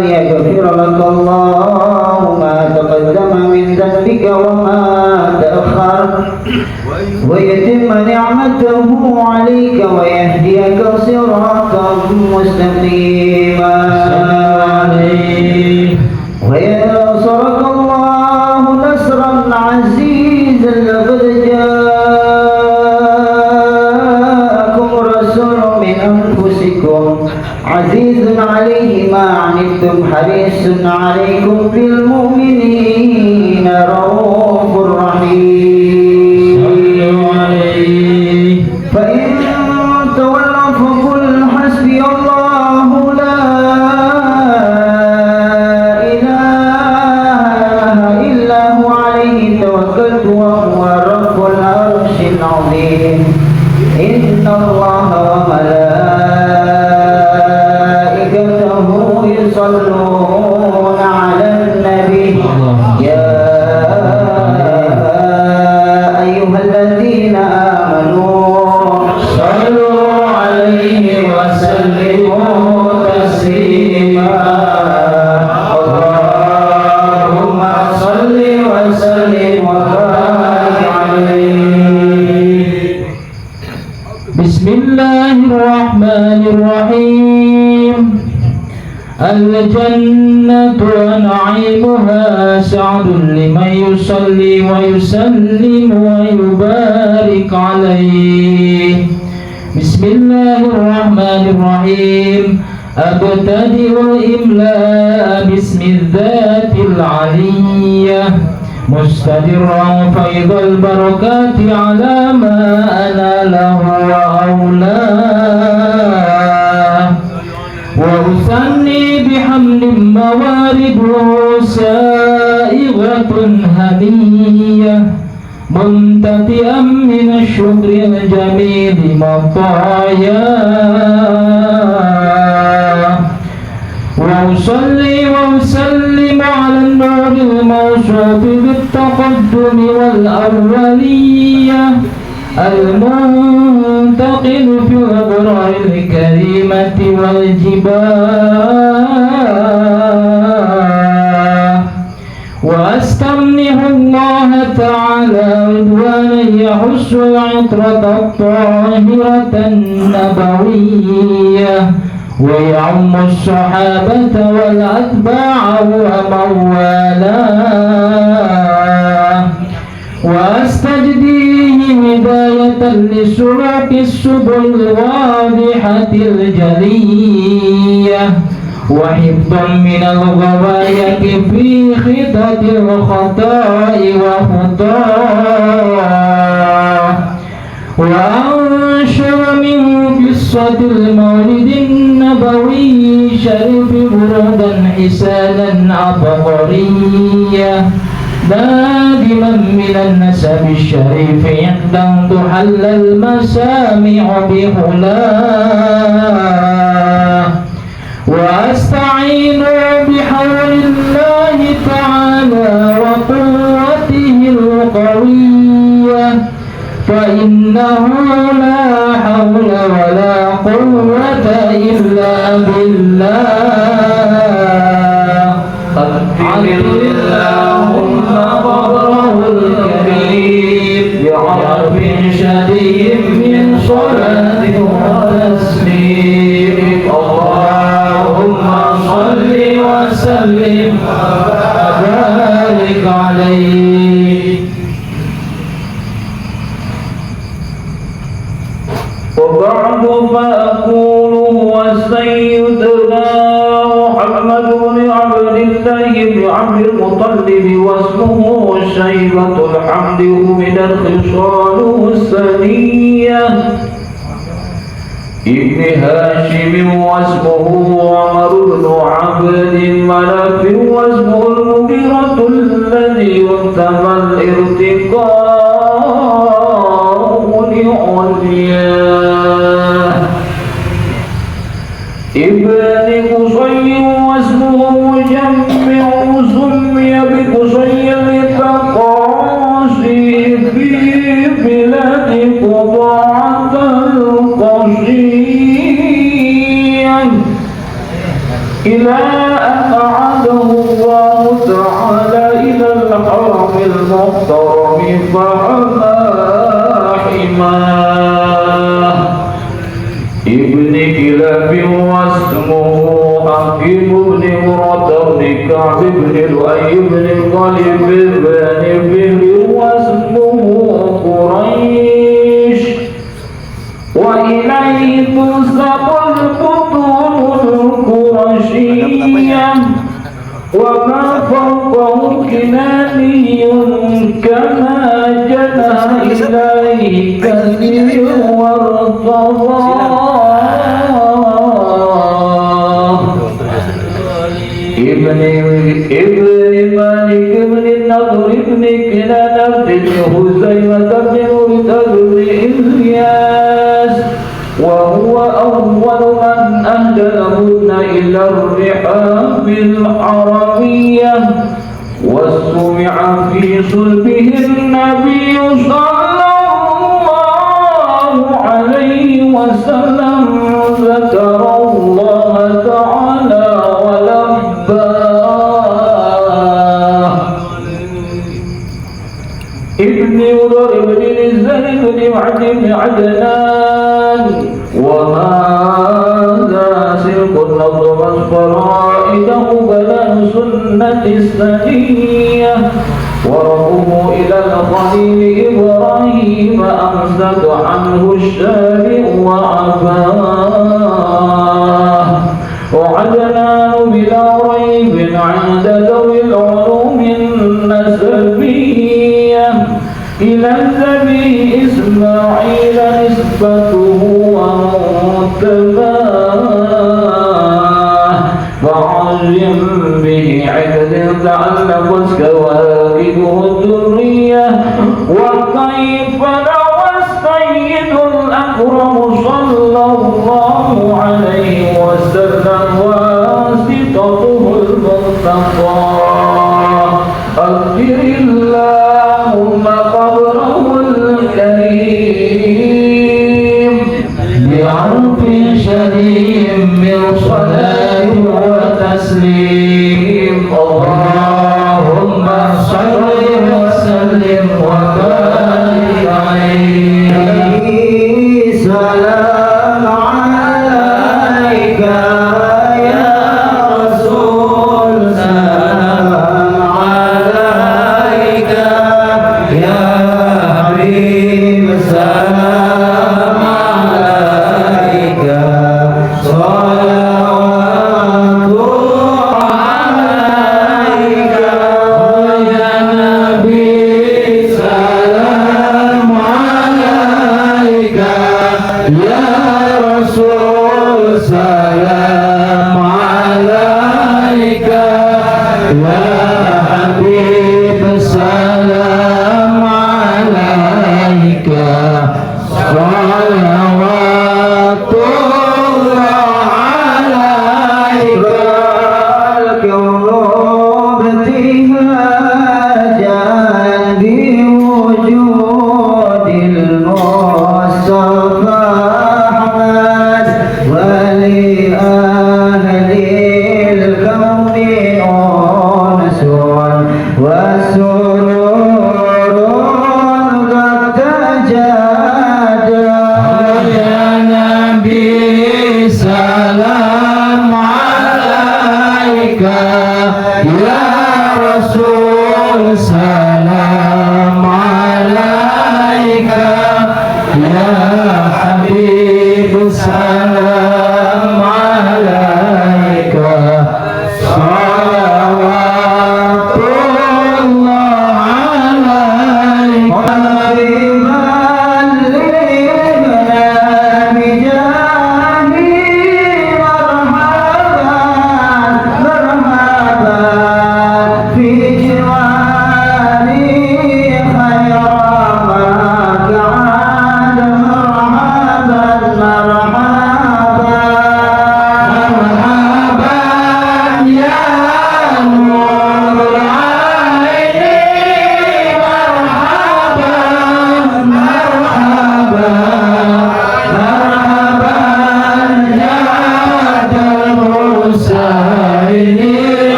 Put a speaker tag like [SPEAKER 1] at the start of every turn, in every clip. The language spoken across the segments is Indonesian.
[SPEAKER 1] ليغفر لك الله ما فيك وما تأخر ويتم نعمته عليك ويهديك صراطا مستقيما وينصرك الله نصرا عزيزا لقد جاءكم رسول من أنفسكم عزيز عليه ما عنتم حريص عليكم بالمؤمنين رؤوف رحيم فإن تولوا فقل حسبي الله لا إله إلا هو عليه توكلت وهو رب العرش العظيم إن الله وملائكته يصلون على النبي يا أيها الذين آمنوا صلوا عليه وسلموا تسليما اللهم صل وسلم وبارك عليه.
[SPEAKER 2] بسم الله الرحمن الرحيم. الجنة ونعيمها سعد لمن يصلي ويسلم ويبارك عليه. بسم الله الرحمن الرحيم. أبتدئ الإملاء باسم الذات العلية مستدرا فيض البركات على ما أناله وأولاه وأثني بحمد موارده سائغة هنية منتفئا من الشكر الجميل مطاياه وأصلي وأسلم على النور الموصوف بالتقدم والأولية المنتقل في الأبرار الكريمة والجباه وأستمنح الله تعالى رضوانا يحث العطرة الطاهرة النبوية ويعم الصحابة والأتباع ومن والاه وأستجديه هداية لسلوك السبل الواضحة الجلية وحفظا من الغواية في خطط الخطاء وخطاه وأنشر من قصة المولد النبوي شريف برودا حسانا عبقرية دائما من النسب الشريف عندما تحل المسامع بحلاه وأستعين بحول الله تعالى وقوته القوية فإنه لا حول ولا قوة إلا بالله. عبد اللهم قدره الكريم بعرف شديد من صلاة وتسليم اللهم صل وسلم وبارك عليه.
[SPEAKER 1] وبعد فأقول هو سيدنا محمد بن عبد الله بن عبد المطلب واسمه شيبة الحمد من الخصال السنية ابن هاشم واسمه عمر بن عبد مناف واسمه المغيرة الذي انتهى الارتقاء لعلياه ابن قصي واسمه مجمع سمي بقصي للتقاصي في بلاد قضاعة القصية إلى أن أعاده الله تعالى إلى الحرم المحترم فحما حماه ابن كلاب واسمه حكيم بن مرة بن كعب بن لؤي بن غالب بن فهر واسمه قريش وإليه تنسب البطون القرشية وما فوقه كناني كما جنى إليه كثير وارتضاه ابن مالك بن النضر بن كنانة بن هزيمة بن مرثد بن إلياس وهو أول من أهدى لهن إلى الرحاب الحرمية واستمع في صلبه النبي صلى الله عليه وسلم ذكر الله تعالى ولباه ابن مضر بن الزهر بن وعد بن عدنان وهذا سلك النظر فرائده بلان سنة السنية وربه إلى الخليل إبراهيم أمسك عنه الشارع وعفاه وعدنان بلا ريب عند ذوي العلوم النسبية إلى النبي إسماعيل نسبته ومنتباه فعلم به عدد تعلقت كواكبه الذرية وكيف لو السيد الأكرم صلى الله عليه وسلم واسطته المنتقى أكبر اللهم قبره الكريم
[SPEAKER 2] بعرف شديد من صلاة وتسليم اللهم صل وسلم وبارك عليه سلام عليك يا رسول سلام عليك يا حبيب سلام عليك صلوات عليك يا نبي سلام عليك يا رسول سلام عليك يا حبيب سلام عليك صلوات الله عليك الكون ابتهاجا بوجود المصطفى أحمد ولأهل الكون أنس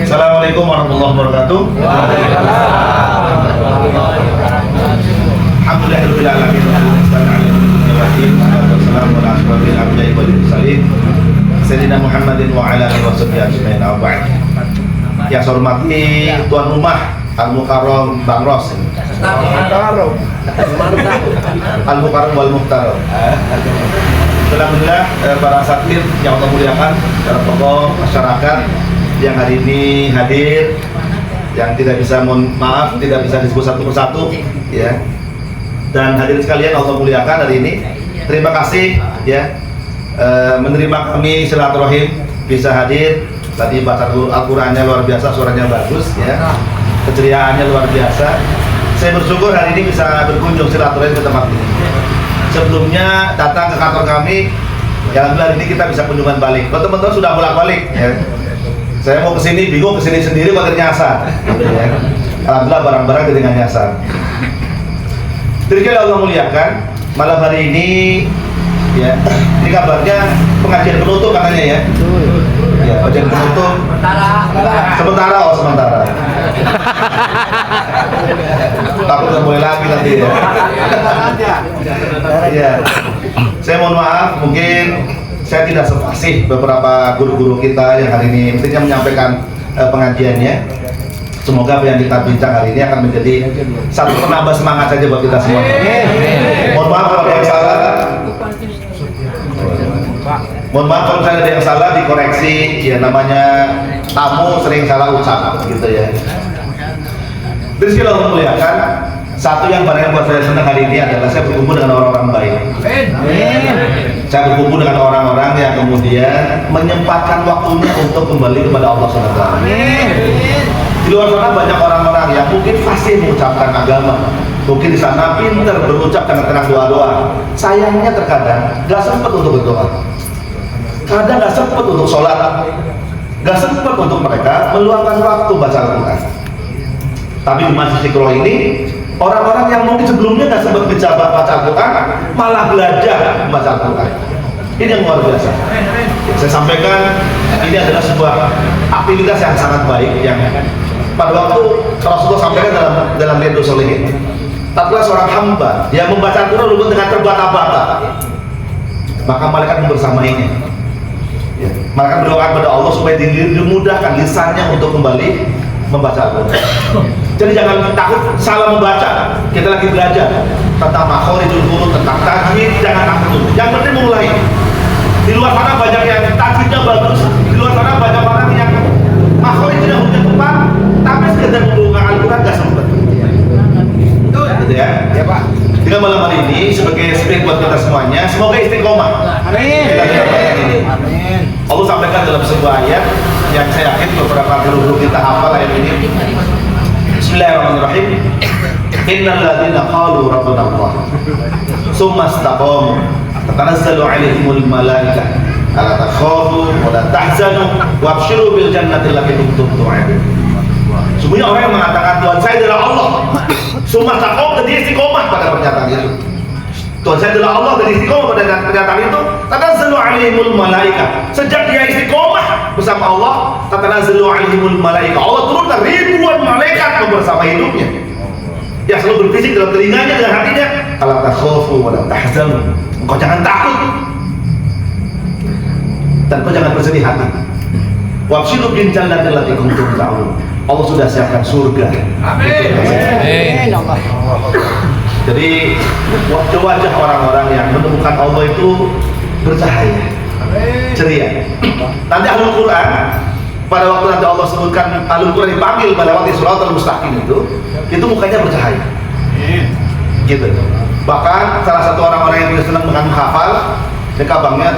[SPEAKER 3] Assalamualaikum warahmatullahi wabarakatuh. Alhamdulillahirabbil alamin. Wassalamu ala asyrofil anbiya'i wal mursalin sayyidina Muhammadin wa ala alihi washabbihi ajmain. Yang saya hormati tuan rumah Al-Mukarram Bang Ros. Al-Mukarram wal Muhtaram. Alhamdulillah para satir yang Allah muliakan, para tokoh masyarakat yang hari ini hadir, yang tidak bisa, mohon maaf, tidak bisa disebut satu persatu, ya. Dan hadirin sekalian Allah muliakan hari ini. Terima kasih, ya, menerima kami silaturahim, bisa hadir. Tadi baca Al-Qur'annya luar biasa, suaranya bagus, ya, keceriaannya luar biasa. Saya bersyukur hari ini bisa berkunjung silaturahim ke tempat ini. Sebelumnya datang ke kantor kami, ya alhamdulillah ini kita bisa kunjungan balik. Kalau teman-teman sudah bolak-balik, ya. Saya mau kesini bingung, kesini sendiri kok nyasar. Ya. Alhamdulillah barang-barang dengan nyasar. Terima Allah muliakan. Malam hari ini, ya, ini kabarnya pengajian penutup katanya, ya. Ya, pengajian penutup. Sementara, oh sementara. Takut nggak boleh lagi nanti, ya. Ya. Saya mohon maaf, mungkin saya tidak sefasih beberapa guru-guru kita yang hari ini intinya menyampaikan pengajiannya. Semoga apa yang kita bincang hari ini akan menjadi satu penambah semangat saja buat kita semua. Mohon maaf kalau ada yang salah. Mohon maaf kalau saya ada yang salah, dikoreksi. Ya namanya tamu sering salah ucap, gitu ya. Bismillah muliakan. Satu yang paling buat saya senang hari ini adalah saya berkumpul dengan orang-orang baik. Saya berkumpul dengan orang-orang yang kemudian menyempatkan waktunya untuk kembali kepada Allah SWT. Di luar sana banyak orang-orang yang mungkin fasih mengucapkan agama, mungkin di sana pintar berucap dengan tenang doa-doa. Sayangnya terkadang gak sempat untuk berdoa, kadang gak sempat untuk sholat, gak sempat untuk mereka meluangkan waktu baca Al-Quran. Tapi di Masjid Istiqoroh ini orang-orang yang mungkin sebelumnya gak sempat baca Al-Quran malah belajar membaca Al-Quran. Ini yang luar biasa. Saya sampaikan ini adalah sebuah aktivitas yang sangat baik yang pada waktu Rasulullah sampaikan dalam Riyadhus Shalihin. Tatkala seorang hamba yang membaca Al-Quran walaupun dengan terbata-bata, maka malaikat membersamainya. Ya, malaikat berdoa kepada Allah supaya dimudahkan lisannya untuk kembali membaca Al-Quran. Jadi jangan takut salah membaca. Kita lagi belajar tentang makhorijul huruf, tentang tajwid, jangan takut dulu. Yang penting mulai. Di luar sana banyak yang tajwidnya bagus, di luar sana banyak orang yang makhorijnya hurufnya tepat, tapi sekedar membuka Al-Quran gak sempat. Gitu ya? Ya Pak. Dengan malam hari ini sebagai spirit buat kita semuanya, semoga istiqomah. Amin. Amin. Allah sampaikan dalam sebuah ayat yang saya yakin beberapa guru kita hafal ayat ini. Bismillahirrahmanirrahim. Innal ladzina qalu rabbuna Allah tsumma istaqamu tatanazzalu 'alaihimul malaikah alla takhafu wa la tahzanu wabshiru bil jannati allati kuntum tu'adun. Sungguhnya orang yang mengatakan Tuhan saya adalah Allah, tsumma istaqamu, dan dia istiqomah pada pernyataan itu. Tuhan saya adalah Allah dan istiqomah pada pernyataan itu, tatanazzalu 'alaihimul malaikah. Sejak dia istiqomah bersama Allah, tatanazzalu 'alaihimul malaikah. Allah turunkan ribuan malaikat bersama hidupnya. Yang selalu berbisik dalam telinganya dan hatinya, "Alla takhafu wa la tahzanu." Engkau jangan takut dan engkau jangan bersedih hati. Wabshiru bil jannati allati kuntum tu'adun. Allah sudah siapkan surga. Amin. Jadi wajah orang-orang yang menemukan Allah itu bercahaya, ceria. Nanti Ahlul Quran, pada waktu nanti Allah sebutkan Ahlul Quran dipanggil pada waktu Shiratal Mustaqim itu mukanya bercahaya. Gitu. Bahkan salah satu orang-orang yang tidak senang dengan menghafal, kabarnya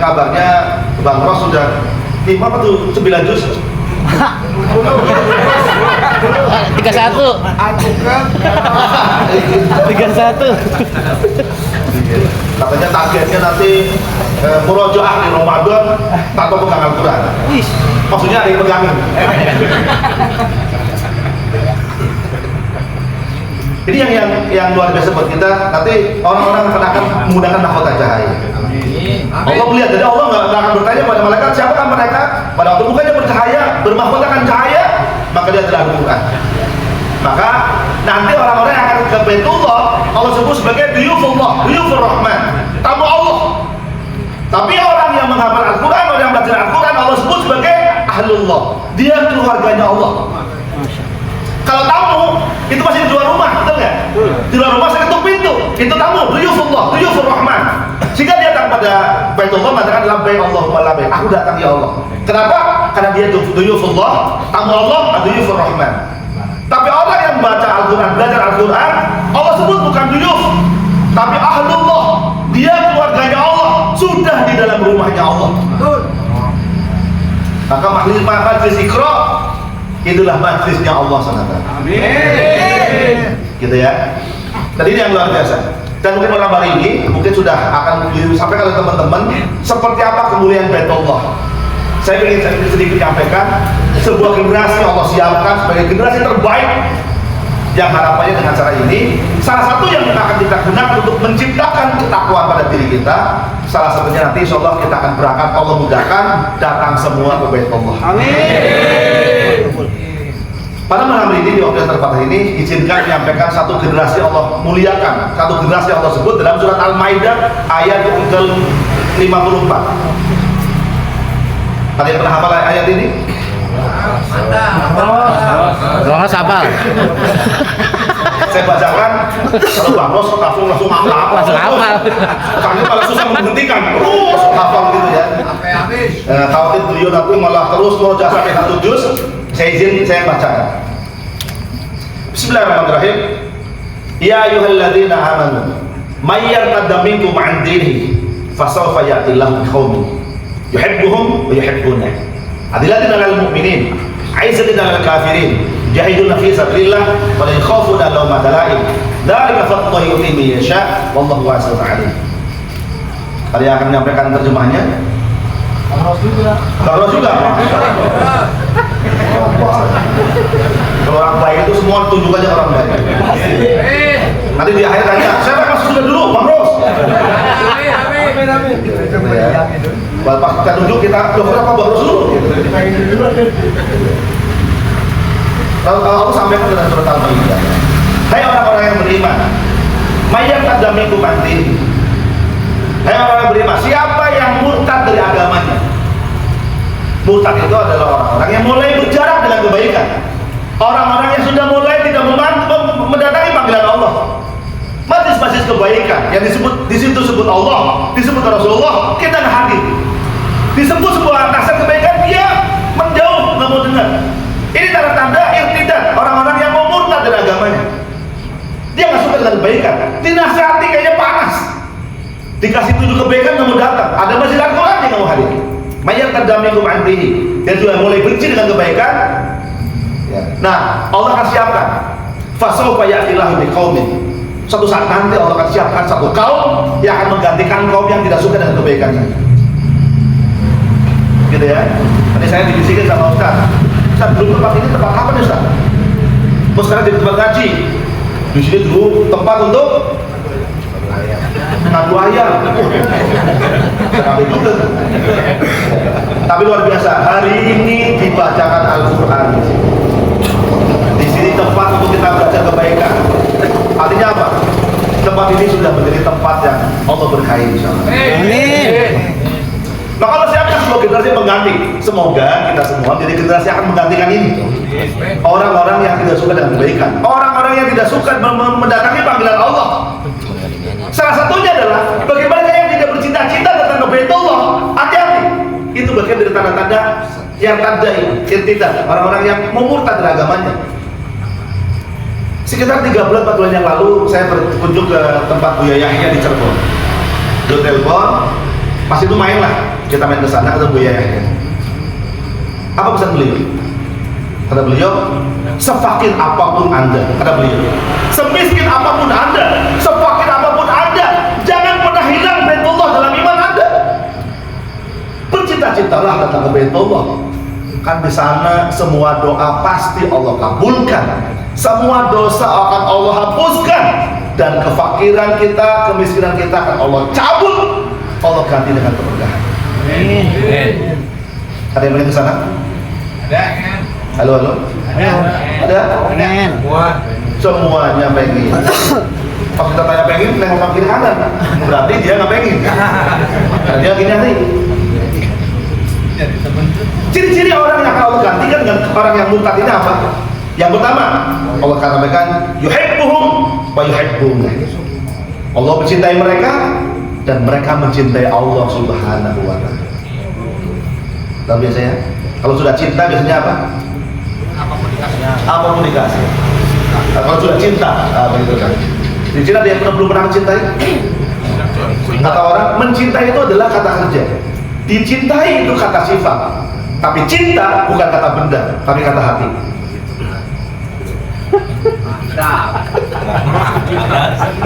[SPEAKER 3] Bang Ros sudah 9 juz.
[SPEAKER 4] 31. 31.
[SPEAKER 3] Katanya targetnya nanti murojaah di Ramadan tanpa pegang Al-Quran. Maksudnya ada yang pegangin. Ini yang luar biasa buat kita. Nanti orang-orang akan menggunakan mahkota cahaya. Allah melihat, jadi Allah nggak akan bertanya pada malaikat siapakah mereka. Pada waktu mukanya bercahaya, bermahkotakan cahaya, maka dia adalah Al-Quran. Maka nanti orang-orang yang akan ke Baitullah, Allah sebut sebagai duyufullah, duyufur rahman, tamu Allah. Tapi orang yang menghafal Al-Quran, orang yang belajar Al-Quran, Allah sebut sebagai ahlullah, dia keluarganya Allah. Kalau tamu itu masih di luar rumah, betul nggak? Di luar rumah saya ketuk pintu, itu tamu, duyufullah, duyufur rahman. Jika dia datang pada Baitullah, mengatakan labbaik Allahumma labbaik, aku datang ya Allah. Kenapa? Karena dia duyufullah, tamu Allah, duyufur rahman. Tapi orang yang baca Al-Quran, belajar Al-Quran, Allah sebut bukan duyuf, tapi ahlullah, dia keluarganya Allah, sudah di dalam rumahnya Allah. Maka majlis Iqra, itulah majlisnya Allah SWT.
[SPEAKER 4] Amin.
[SPEAKER 3] Gitu ya. Dan ini yang luar biasa. Dan mungkin malam hari ini mungkin sudah akan disampaikan oleh teman-teman seperti apa kemuliaan Baitullah. Saya ingin sedikit menyampaikan sebuah generasi Allah siapkan sebagai generasi terbaik yang harapannya dengan cara ini salah satu yang akan kita gunakan untuk menciptakan ketakwaan pada diri kita. Salah satunya nanti insya Allah kita akan berangkat, Allah mudahkan datang semua ke Baitullah. Amin. Pada malam ini di waktu yang terbatas ini izinkan menyampaikan satu generasi Allah muliakan, satu generasi Allah sebut dalam surat Al-Maidah ayat ke-54. Ada yang pernah hafal ayat ini?
[SPEAKER 4] Kalau nggak hafal.
[SPEAKER 3] Saya bacakan, kalau Bang Ros langsung hafal.
[SPEAKER 4] Langsung hafal.
[SPEAKER 3] Kami malah susah menghentikan, terus hafal gitu ya. Khawatir beliau nanti malah terus mau sampai 1 juz. Saya izin saya bacakan. Bismillahirrahmanirrahim. Ya ayyuhalladzina amanu may yartadda minkum 'an dinihi fasawfa ya'ti Allahu biqaumin yuhibbuhum wa yuhibbunah adillatin 'alal mu'minin 'izzatin 'alal kafirin jahiduna fi sabilillah wa la yakhafuna lawmata la'im dzalika fadlullahi yu'tihi man yasha wallahu wasi'un 'alim. Ada yang akan menyampaikan terjemahnya? Bang Ros juga. Kalau orang baik itu semua tunjuk aja orang baik. Nanti di akhir tanya, siapa yang masuk sudah dulu? Bang Ros. Amin. Pas kita tunjuk kita, loh kenapa Bang Ros dulu? Kalau aku sampaikan dalam surat Al-Maidah, hai orang-orang yang beriman, mayang tadamikum antin. Hai orang yang beriman, siapa yang murtad dari agamanya? Murtad itu adalah orang-orang yang mulai berjarak dengan kebaikan, orang-orang yang sudah mulai tidak mendatangi panggilan Allah. Majlis-majlis kebaikan yang disebut di situ sebut Allah, disebut Rasulullah, kita nggak hadir. Disebut sebuah nasihat kebaikan, dia menjauh, nggak mau dengar. Ini tanda-tanda irtidad, orang-orang yang mau murtad dari agamanya. Dia nggak suka dengan kebaikan, dinasihati kayaknya panas. Dikasih tunjuk kebaikan nggak mau datang, ada masjid Al-Quran dia nggak mau hadir. Mayat tadamikum antihi, dia sudah mulai benci dengan kebaikan. Ya. Nah, Allah akan siapkan. Fasawfa ya'tilahu biqaumin. Suatu saat nanti Allah akan siapkan satu kaum yang akan menggantikan kaum yang tidak suka dengan kebaikan. Gitu ya. Tadi saya dibisikin sama Ustaz. Ustaz, dulu tempat ini tempat apa nih Ustaz? Mau sekarang jadi tempat ngaji. Di sini dulu tempat untuk ngadu ayam. Tapi luar biasa, hari ini dibacakan Al-Quran. Di sini tempat untuk kita belajar kebaikan. Artinya apa? Tempat ini sudah menjadi tempat yang Allah berkahi insyaallah. Amin. Maka Allah siapkan sebuah generasi pengganti. Semoga kita semua jadi generasi yang akan menggantikan ini. Orang-orang yang tidak suka dengan kebaikan, orang-orang yang tidak suka mendatangi panggilan Allah. Salah satunya adalah bagi mereka yang tidak bercita-cita tentang Baitullah, hati-hati. Itu bagian dari tanda-tanda yang tandai irtidah, orang-orang yang memurtad dari agamanya. Sekitar 3 bulan 4 bulan yang lalu saya berkunjung ke tempat Buya Yahya di Cirebon. Dia telepon, pas itu main lah, kita main ke sana ketemu Buya Yahya. Apa pesan beliau? Kata beliau, sefakir apapun Anda, kata beliau, semiskin apapun Anda, sefakir apapun Anda, jangan pernah hilang Baitullah dalam iman Anda. Bercita-citalah datang ke Baitullah. Kan di sana semua doa pasti Allah kabulkan. Semua dosa akan Allah hapuskan, dan kefakiran kita, kemiskinan kita akan Allah cabut. Allah ganti dengan keberkahan. Ada yang ingin ke sana?
[SPEAKER 5] Ada.
[SPEAKER 3] Halo, halo. Ada? Semuanya pengen. Pas kita tanya pengen, nengok kiri kanan. Berarti dia nggak pengen. Nah, dia gini nanti. Ciri-ciri orang yang akan Allah gantikan dengan orang yang murtad ini apa? Yang pertama, Allah katakan yuhibbuhum wa yuhibbuna. Allah mencintai mereka dan mereka mencintai Allah Subhanahu wa taala. Tahu biasanya kalau sudah cinta biasanya apa? Apapun dikasih. Nah, kalau sudah cinta, begitu kan. Di Cina dia belum pernah mencintai. Kata orang mencintai itu adalah kata kerja. Dicintai itu kata sifat. Tapi cinta bukan kata benda, tapi kata hati.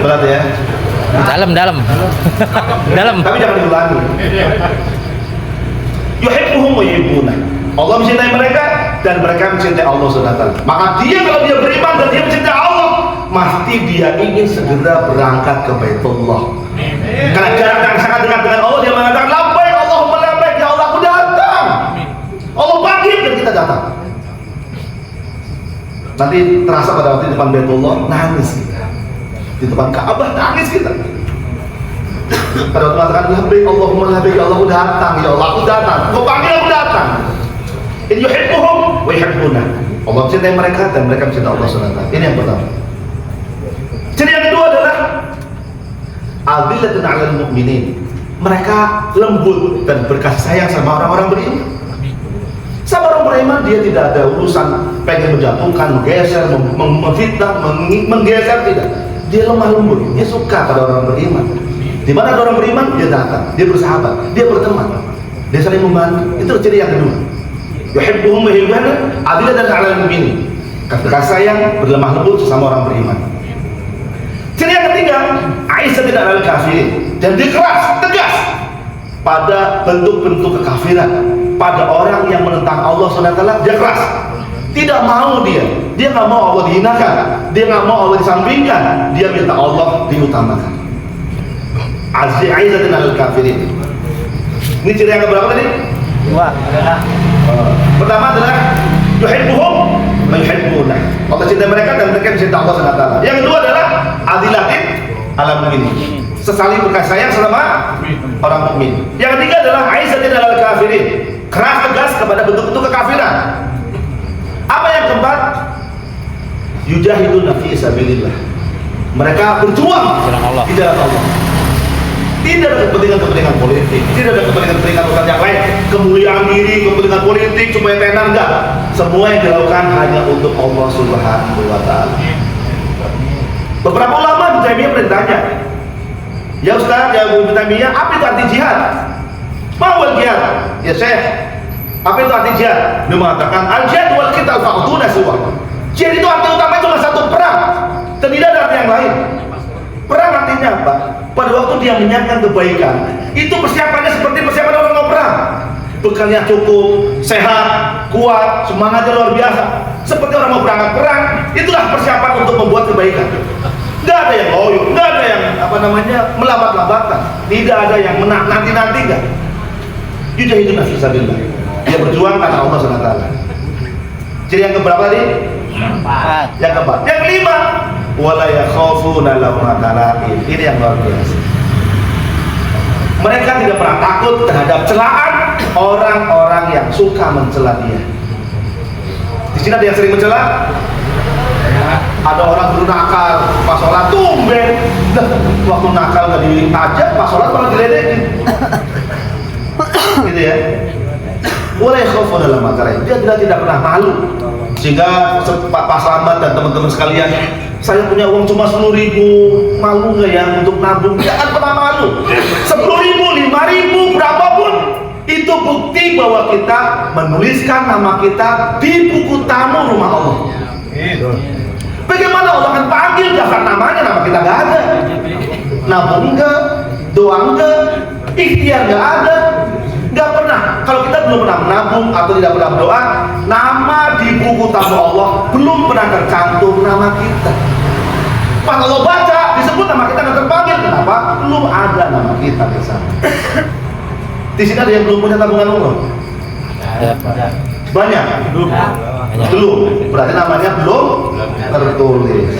[SPEAKER 3] Berat ya?
[SPEAKER 4] Dalam. Dalam.
[SPEAKER 3] Tapi jangan diulangi. Yuhibbuhum wa yuhibbuna. Allah mencintai mereka dan mereka mencintai Allah SWT. Maka dia kalau dia beriman dan dia mencintai Allah, pasti dia ingin segera berangkat ke Baitullah. Karena jarak yang sangat dekat dengan Allah, dia mengatakan labbaik Allahumma labbaik, ya Allah aku datang. Allah panggil dan kita datang. Nanti terasa pada waktu di depan Baitullah nangis kita. Di depan Ka'bah nangis kita. Pada waktu mengatakan labbaik Allahumma labbaik, ya Allah aku datang, ya Allah aku datang. Kau panggil aku datang. In yuhibbuhum wa yuhibbuna. Allah mencintai mereka dan mereka mencintai Allah SWT. Ini yang pertama. Ciri yang kedua adalah adillatun 'alal mu'minin. Mereka lembut dan berkasih sayang sama orang-orang beriman. Sama orang beriman dia tidak ada urusan pengen menjatuhkan, menggeser, memfitnah, menggeser, tidak. Dia lemah lembut, dia suka pada orang beriman. Di mana ada orang beriman, dia datang, dia bersahabat, dia berteman, dia saling membantu. Itu ciri yang kedua. Yuhibbuhum wa yuhibbuna, adilatan 'alal mu'minin. Kasih sayang, berlemah lembut sesama orang beriman. Ciri yang ketiga, aisyatun 'alal kafirin, dan dia keras, tegas pada bentuk-bentuk kekafiran, pada orang yang menentang Allah SWT. Dia keras, tidak mau dia nggak mau Allah dihinakan, dia nggak mau Allah disampingkan, dia minta Allah diutamakan. Aisyatun 'alal kafirin. Ini ciri yang keberapa tadi?
[SPEAKER 2] Dua.
[SPEAKER 3] Pertama adalah yuhibbuhum wa yuhibbuna. Allah cinta mereka dan mereka mencintai Allah SWT. Yang kedua adalah adilatin 'alal mu'minin, sesaling berkasih sayang sama orang mukmin. Yang ketiga adalah aisyatun 'alal kafirin, keras tegas kepada bentuk-bentuk kekafiran. Apa yang keempat? Yujahiduna fi sabilillah. Mereka berjuang di jalan Allah. Tidak ada kepentingan-kepentingan politik, tidak ada kepentingan-kepentingan urusan yang lain, kemuliaan diri, kepentingan politik supaya tenar, enggak. Semua yang dilakukan hanya untuk Allah Subhanahu wa taala. Beberapa ulama di Taimiyah bertanya, ya Ustaz, ya Ibnu Taimiyah, apa itu arti jihad? Mawal jihad? Ya Syekh, apa itu arti jihad? Dia mengatakan al-jihad wal qital faqduna suwa. Jihad itu arti utamanya cuma satu, perang, dan tidak ada arti yang lain. Perang artinya apa? Pada waktu dia menyiapkan kebaikan, itu persiapannya seperti persiapan orang mau perang. Bekalnya cukup, sehat, kuat, semangatnya luar biasa. Seperti orang mau berangkat perang, itulah persiapan untuk membuat kebaikan. Nggak ada yang loyo, nggak ada yang melambat-lambatkan, tidak ada yang nanti-nanti, nggak. Yujahiduna fi sabilillah. Dia berjuang karena Allah SWT. Jadi yang keberapa tadi? Yang keempat. Yang kelima, wala yakhafuna lawmata laim. Ini yang luar biasa. Mereka tidak pernah takut terhadap celaan orang-orang yang suka mencela dia. Di sini ada yang sering mencela? Ada orang dulu nakal, pas sholat tumben. Nah, waktu nakal nggak diajak, pas sholat malah diledekin. Gitu ya. Boleh khofu dalam masalah ini. Dia tidak pernah malu. Sehingga Pak Slamet dan teman-teman sekalian, saya punya uang cuma 10.000, malu nggak ya untuk nabung? Jangan pernah malu. 10.000, 5.000, berapapun, itu bukti bahwa kita menuliskan nama kita di buku tamu rumah Allah. Bagaimana Allah akan panggil daftar namanya, nama kita nggak ada. Nabung enggak, doa enggak, ikhtiar nggak ada, nggak pernah. Kalau kita belum pernah menabung atau tidak pernah berdoa, nama di buku tamu Allah belum pernah tercantum nama kita. Pas Allah baca disebut nama kita nggak terpanggil, kenapa? Belum ada nama kita di sana. Di sini ada yang belum punya tabungan umroh? Banyak? Belum. Berarti namanya belum tertulis.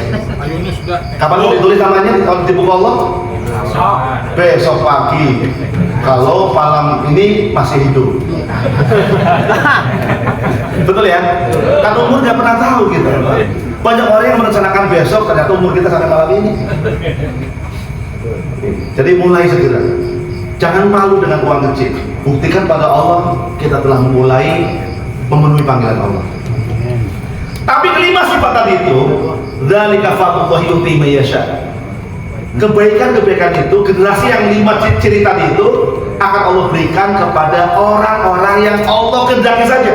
[SPEAKER 3] Kapan mau ditulis namanya kalau di buku Allah? Besok pagi. Kalau malam ini masih hidup. Betul ya? Kan umur nggak pernah tahu gitu. Banyak orang yang merencanakan besok, ternyata umur kita sampai malam ini. Jadi mulai segera. Jangan malu dengan uang kecil. Buktikan pada Allah kita telah mulai memenuhi panggilan Allah. Tapi kelima sifat tadi itu, dzalika fadlullahi yu'tihi may yasha. Kebaikan-kebaikan itu, generasi yang 5 ciri tadi itu akan Allah berikan kepada orang-orang yang Allah kehendaki saja.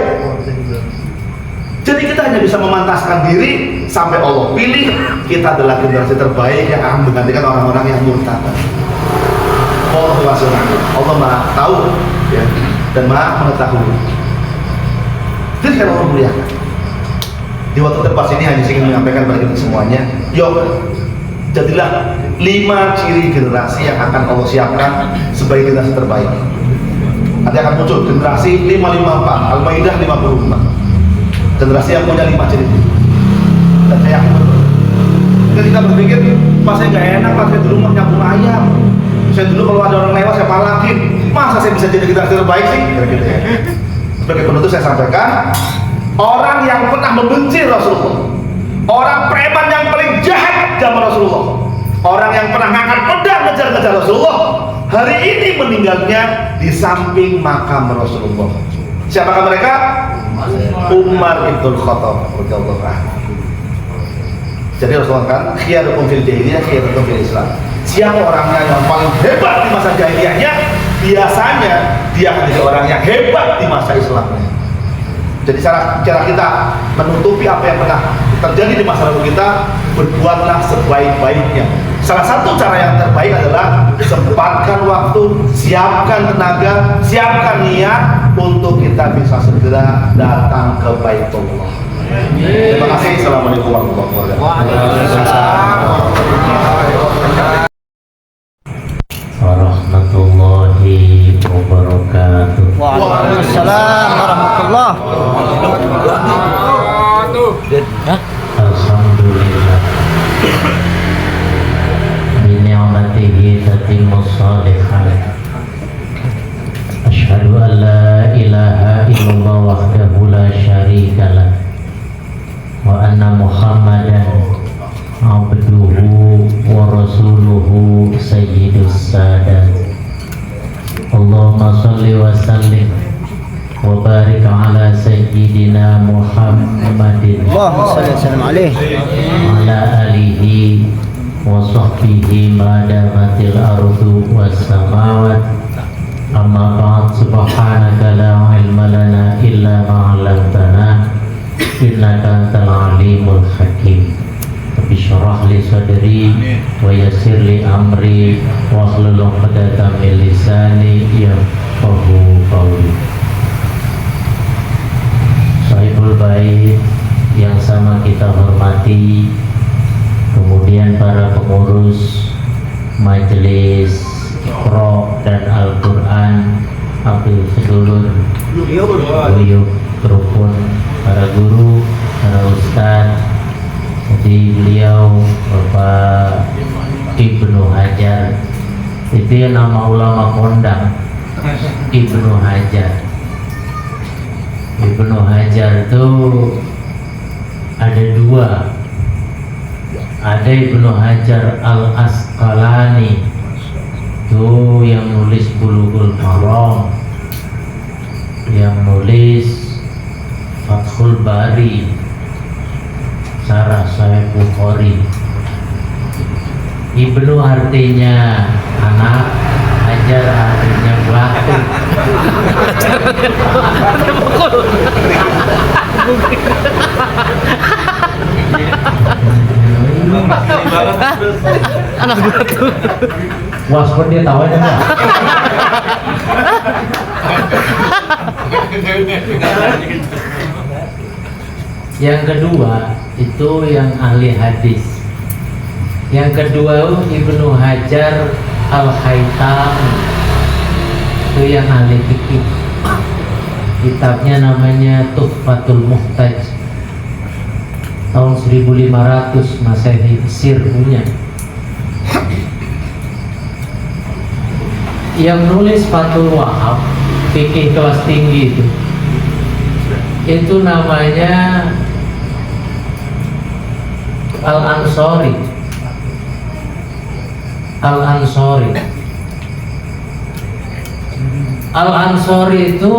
[SPEAKER 3] Jadi kita hanya bisa memantaskan diri sampai Allah pilih kita adalah generasi terbaik yang akan menggantikan orang-orang yang murtad. Allah Maha tahu ya, dan Maha mengetahui. Jadi kalau Allah muliakan. Di waktu terpas ini hanya ingin menyampaikan kepada kita semuanya, yuk jadilah 5 ciri generasi yang akan Allah siapkan sebagai generasi terbaik. Nanti akan muncul generasi 554, Al-Maidah 55. Generasi yang punya 5 ciri itu. Dan saya yakin betul. Ketika berpikir, pas saya nggak enak, pas saya dulu mau nyambung ayam. Saya dulu kalau ada orang lewat saya palakin. Masa saya bisa jadi generasi terbaik sih? Gitu ya. Sebagai penutup saya sampaikan, orang yang pernah membenci Rasulullah, orang preman yang paling jahat zaman Rasulullah, orang yang pernah ngangkat pedang ngejar-ngejar Rasulullah, hari ini meninggalnya di samping makam Rasulullah. Siapakah mereka? Umar ibn Khattab radhiyallahu anhu. Jadi Rasulullah kan khiyarukum fil jahiliyah khiyarukum fil Islam. Siapa orangnya yang paling hebat di masa jahiliyahnya, biasanya dia akan jadi orang yang hebat di masa Islamnya. Jadi cara kita menutupi apa yang pernah terjadi di masa lalu kita, berbuatlah sebaik-baiknya. Salah satu cara yang terbaik adalah sempatkan waktu, siapkan tenaga, siapkan niat untuk kita bisa segera datang ke Baitullah. Terima kasih. Assalamualaikum warahmatullahi wabarakatuh.
[SPEAKER 4] Warahmatullahi wabarakatuh.
[SPEAKER 2] Waalaikumsalam warahmatullahi wabarakatuh.
[SPEAKER 4] Alhamdulillah. Bi ni'matihi tatimmu shalihat. Asyhadu an la ilaha illallah wahdahu la syarika lah. Wa anna Muhammadan abduhu wa rasuluhu sayyidus sadat. Allahumma salli wa sallim wa barik ala sayyidina Muhammadin
[SPEAKER 2] Allahumma salli wa sallim alaihi
[SPEAKER 4] ala alihi wa sahbihi ma damatil ardu was samawat. Amma ba'd, subhanaka la ilma lana illa ma 'allamtana innaka antal alimul hakim. Bishrah li sadri wa yassir li amri wa hlul 'uqdatam min lisani yafqahu qawli. Sahibul bait yang sama kita hormati, kemudian para pengurus majelis Iqra dan Al-Quran, Abdul Sedulur, Buyuk, Rukun, para guru, para ustadz. Jadi beliau Bapak Ibnu Hajar, itu ya nama ulama kondang, Ibnu Hajar. Ibnu Hajar itu ada 2 Ada Ibnu Hajar Al Asqalani itu yang nulis Bulughul Maram, yang nulis Fathul Bari, Syarah Sahih Bukhari. Ibnu artinya anak, Hajar artinya batu.
[SPEAKER 2] Anak batu.
[SPEAKER 4] Waspun dia tahu aja nggak? Yang kedua itu yang ahli hadis. Yang kedua Ibnu Hajar Al-Haytami, itu yang ahli fikih. Kitabnya namanya Tuhfatul Muhtaj, tahun 1500 Masehi, Mesir punya. Yang nulis Fathul Wahab, fikih kelas tinggi itu namanya Al-Ansori. Al-Ansori itu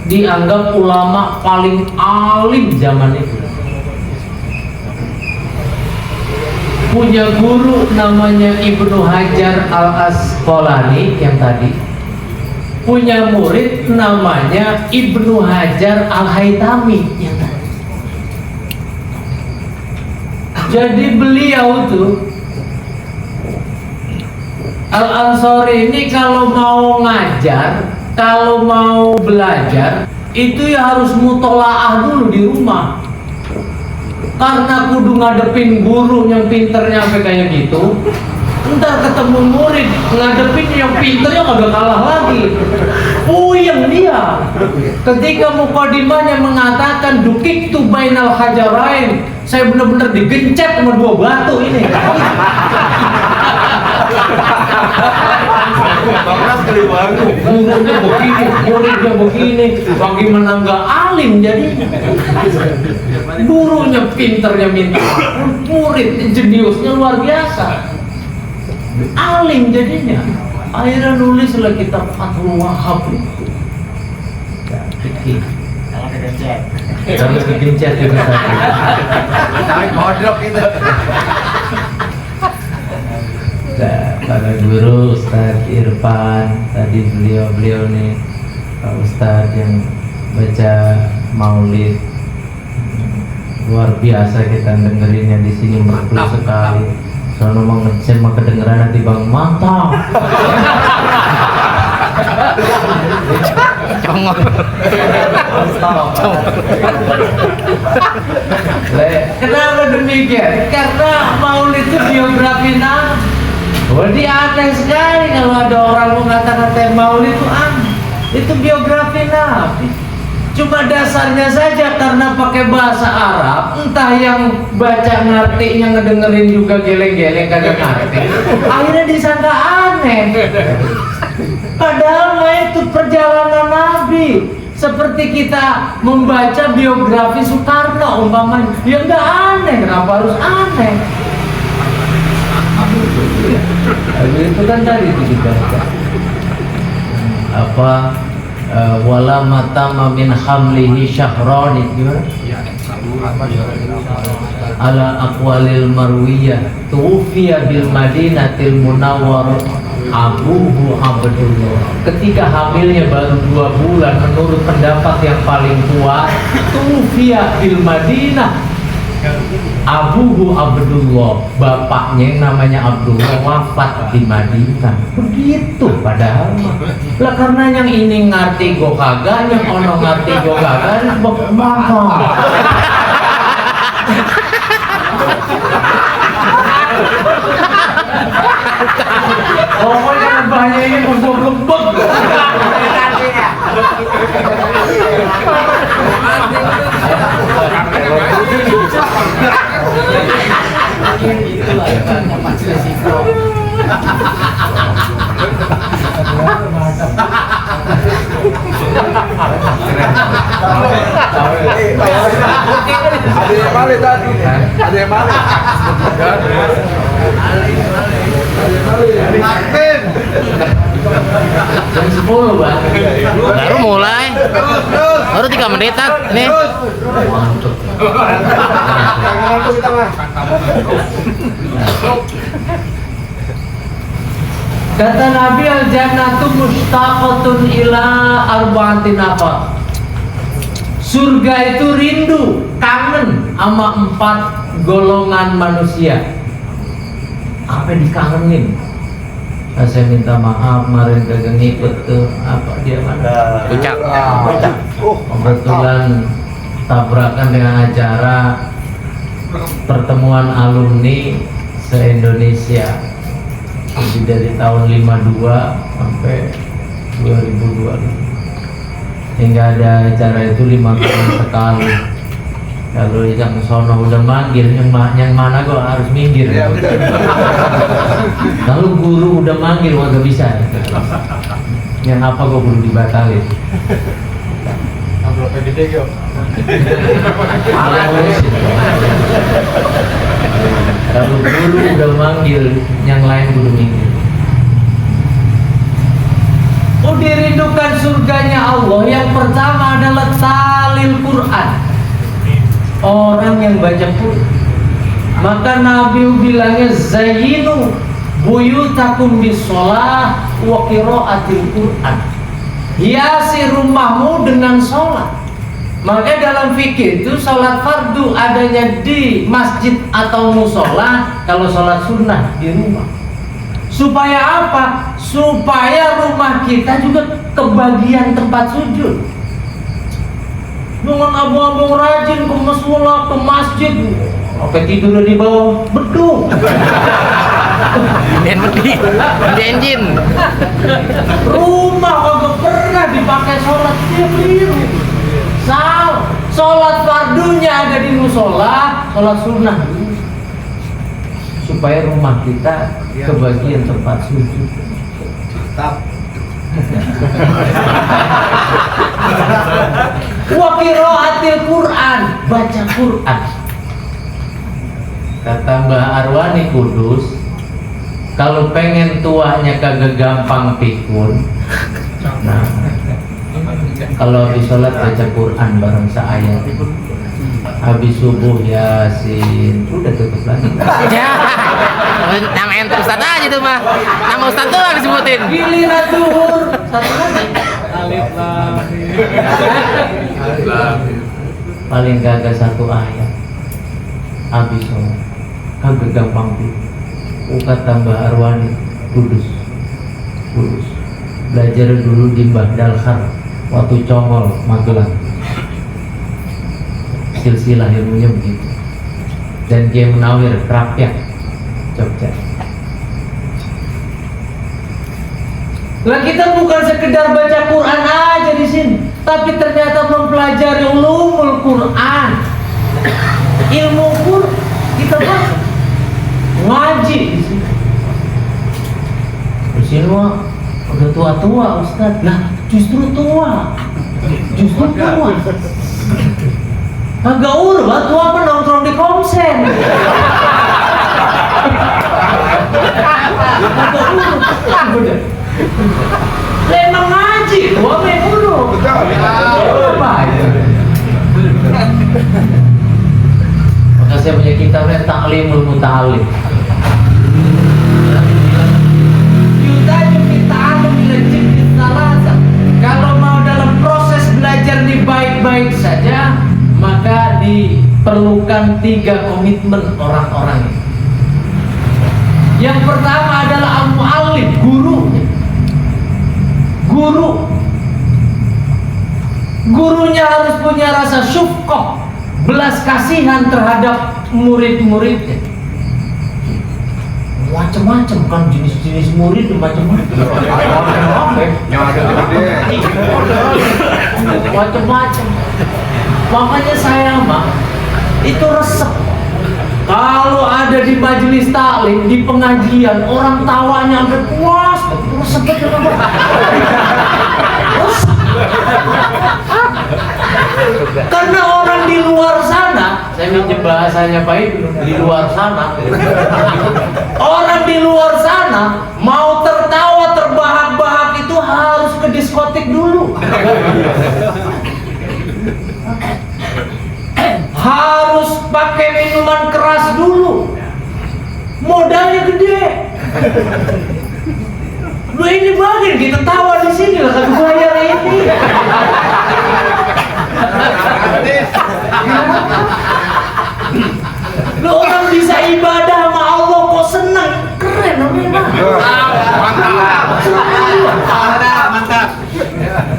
[SPEAKER 4] dianggap ulama paling alim zaman itu. Punya guru namanya Ibnu Hajar Al Asqalani yang tadi, punya murid namanya Ibnu Hajar Al Haytami yang tadi. Jadi beliau tuh Al-Ansori ini kalau mau ngajar, kalau mau belajar, itu ya harus mutolaah dulu di rumah. Karena kudu ngadepin guru yang pinternya sampai kayak gitu, ntar ketemu murid ngadepin yang pinternya kagak kalah lagi. Puyeng dia. Ketika mukadimahnya mengatakan dukik tu bainal hajarain, saya benar-benar digencet sama dua batu ini. Gurunya begini, muridnya begini, bagaimana nggak alim jadi? Gurunya pinternya minta, murid jeniusnya luar biasa, alim jadinya. Akhirnya nulislah kitab Fathul Wahab itu. Kalau kegencet juga tadi.
[SPEAKER 2] Modok itu.
[SPEAKER 4] Para guru Ustadz Irfan tadi, beliau nih Pak Ustadz yang baca maulid, luar biasa kita dengerinnya di sini, merdu sekali. Soalnya mau ngecen mah kedengeran nanti bang, mantap. Kenapa demikian? Karena maulid itu biografi Nabi. Jadi aneh sekali kalau ada orang mengatakan maulid itu aneh. Itu biografi Nabi. Cuma dasarnya saja karena pakai bahasa Arab, entah yang baca ngerti, yang ngedengerin juga geleng-geleng kagak ngerti. Akhirnya disangka aneh. Padahal itu perjalanan Nabi. Seperti kita membaca biografi Soekarno umpamanya, ya enggak aneh, kenapa harus aneh? Itu kan tadi dibaca apa wala matama min hamlihi syahrani, gimana? Ala aqwalil marwiyah tufiya bil madinatil munawwarah abuhu Abdullah. Ketika hamilnya baru 2 bulan, menurut pendapat yang paling kuat, tufiya bil Madinah abuhu Abdullah, bapaknya yang namanya Abdullah wafat di Madinah. Begitu padahal lah, karena yang ini ngerti go kagak, yang ono ngerti go kagak, bagaimana? Pokoknya bahaya ini memblebek.
[SPEAKER 5] Ada yang balik tadi. Ada yang balik.
[SPEAKER 4] Jam 10 Bang.
[SPEAKER 5] Baru mulai. Baru 3 menitan nih.
[SPEAKER 4] Mantap. Kata Nabi al-jannatu mustaqatun ila arba'atin apa? Surga itu rindu, kangen sama 4 golongan manusia. Apa yang dikangenin? Saya minta maaf kemarin kagak ngikut tuh apa dia mana?
[SPEAKER 5] Puncak.
[SPEAKER 4] Kebetulan tabrakan dengan acara pertemuan alumni se-Indonesia. Jadi dari tahun 52 sampai 2002 hingga ada acara itu 5 tahun sekali. Kalau yang sono udah manggil, yang mana kok harus minggir. Kalau guru udah manggil gak bisa. Yang apa kok perlu dibatalin? Amplopnya gede kok. Kalau guru udah manggil, yang lain kudu minggir. Oh, dirindukan surganya Allah. Yang pertama adalah talil Quran. Orang yang baca Quran. Maka Nabi bilangnya zayyinu buyutakum bisolah wa qiraatil Quran. Hiasi rumahmu dengan sholat. Maka dalam fikih itu sholat fardu adanya di masjid atau musola, kalau sholat sunnah di rumah. Supaya apa? Supaya rumah kita juga kebagian tempat sujud. Jangan abang-abang rajin ke musola, ke masjid, sampai tidur di bawah beduk.
[SPEAKER 5] Mandi engine.
[SPEAKER 4] Rumah kagak pernah dipakai sholat tiap biru. Sholat fardunya ada di musola, sholat sunnah supaya rumah kita kebagian tempat sujud. Wa qiraatil Quran, baca Quran. Kata Mbah Arwani Kudus, kalau pengen tuanya kagak gampang pikun, nah kalau habis sholat baca Quran bareng seayat, habis subuh Yasin, udah tutup lagi.
[SPEAKER 5] Ya. Nama enter Ustaz aja tuh mah. Nama Ustaz tuh yang disebutin.
[SPEAKER 4] Giliran zuhur satu lagi. Alif lam. Paling kagak 1 ayat. Habis sholat, kagak gampang pikun. Kata Mbah Arwani Kudus. Belajar dulu di Mbah Dalhar waktu Congol, Magelang. Silsilah ilmunya begitu. Dan Kiai Munawir Krapyak, Jogja. Lah kita bukan sekedar baca Quran aja di sini, tapi ternyata mempelajari ulumul Quran. Ilmu Quran kita baca, ngaji di sini. Di sini mah udah tua-tua Ustaz. Lah justru tua. Agak urut, tua apa nongkrong di Komsen. Emang ngaji, tua memang urut. Apa ya? Maka saya punya kitabnya Ta'limul Muta'alim. Kalau mau dalam proses belajar ini baik-baik saja, maka diperlukan 3 komitmen orang-orang ini. Yang pertama adalah al-mu'allim, gurunya harus punya rasa syufqah, belas kasihan terhadap murid-muridnya. Macam-macam kan jenis-jenis murid, macam-macam. Macam-macam. Makanya saya mah itu resep. Kalau ada di majelis taklim, di pengajian, orang tawanya sampai puas, resep kenapa? Karena orang di luar sana, saya Saya minjem bahasanya Pak Ibnu, di luar sana. Orang di luar sana mau tertawa terbahak-bahak itu harus ke diskotik dulu. Harus pakai minuman keras dulu. Modalnya gede. Lu ini bagian kita tawa di sini lah kan bayar ini. Lu orang bisa ibadah sama Allah kok senang, keren namanya.
[SPEAKER 6] Mantap.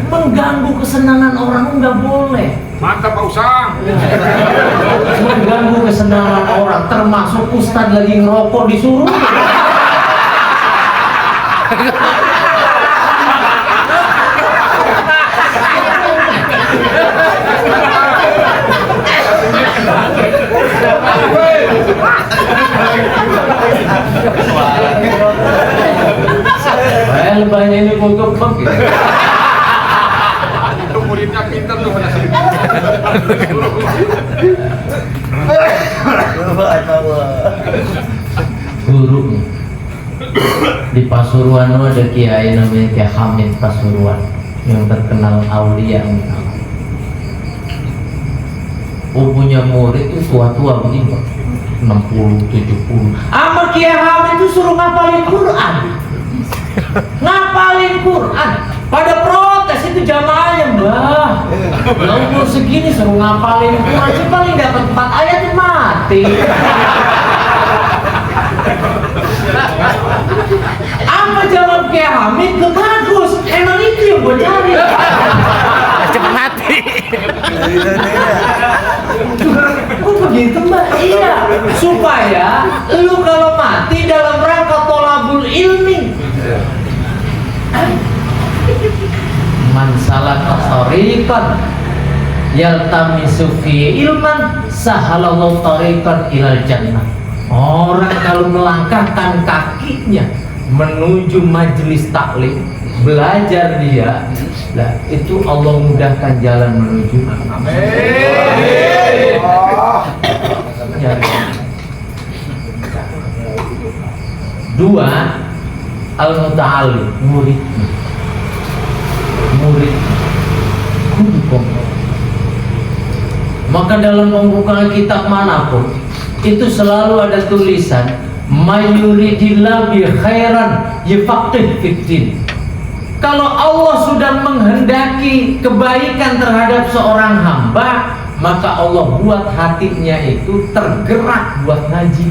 [SPEAKER 4] Mengganggu kesenangan orang nggak boleh.
[SPEAKER 6] Mantap Pak Usang.
[SPEAKER 4] Mengganggu kesenangan orang, termasuk ustadz lagi ngerokok disuruh. Lebahnya ini kok gitu.
[SPEAKER 6] Itu muridnya pintar tuh pada sini.
[SPEAKER 4] Guru di Pasuruan ada kiai namanya Kiai Hamid Pasuruan yang terkenal aulia. Punya murid itu tua-tua begini, 60, 70. Sama Kiai Hamid itu suruh ngapalin Quran. Ngapalin Quran. Pada protes itu jamaahnya, Mbah. Umur segini suruh ngapalin Quran sih paling dapat 4 ayat mati. Apa jawab Kiai Hamid? Bagus. Emang itu yang gue cari.
[SPEAKER 5] Cepet mati.
[SPEAKER 4] Oh begitu Mbak? Iya. Supaya lu kalau mati dalam rangka tolabul ilmi. Man salaka tariqan yaltamisu fi ilman sahalallahu tariqan ilal jannah. Orang kalau melangkahkan kakinya menuju majelis taklim, belajar dia, nah itu Allah mudahkan jalan menuju. Amin. Dua, al-muta'allim, murid kudu kompak. Maka dalam pembukaan kitab manapun itu selalu ada tulisan mayuridillah bi khairan yafaqih fiddin. Kalau Allah sudah menghendaki kebaikan terhadap seorang hamba, maka Allah buat hatinya itu tergerak buat ngaji.